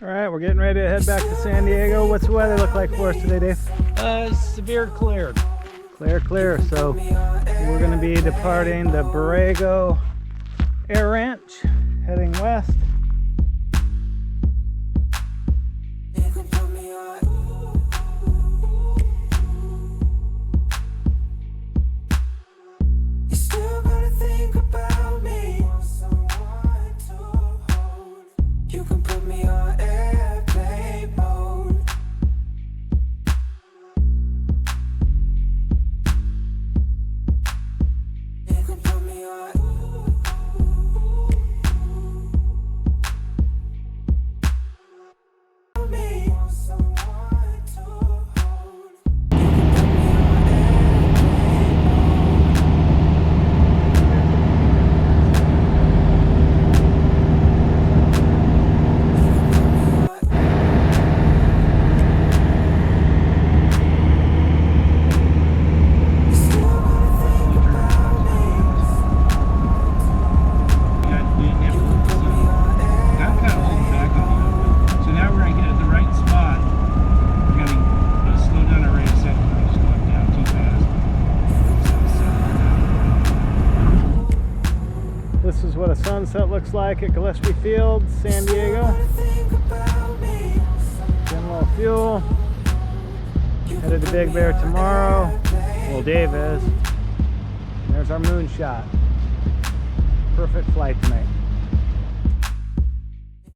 All right, we're getting ready to head back to San Diego. What's the weather look like for us today, Dave? Severe clear. Clear. So we're going to be departing the Borrego Air Ranch, heading west. This is what a sunset looks like at Gillespie Field, San Diego. Getting a little fuel. Headed to Big Bear tomorrow. Well, Dave is. There's our moonshot. Perfect flight tonight.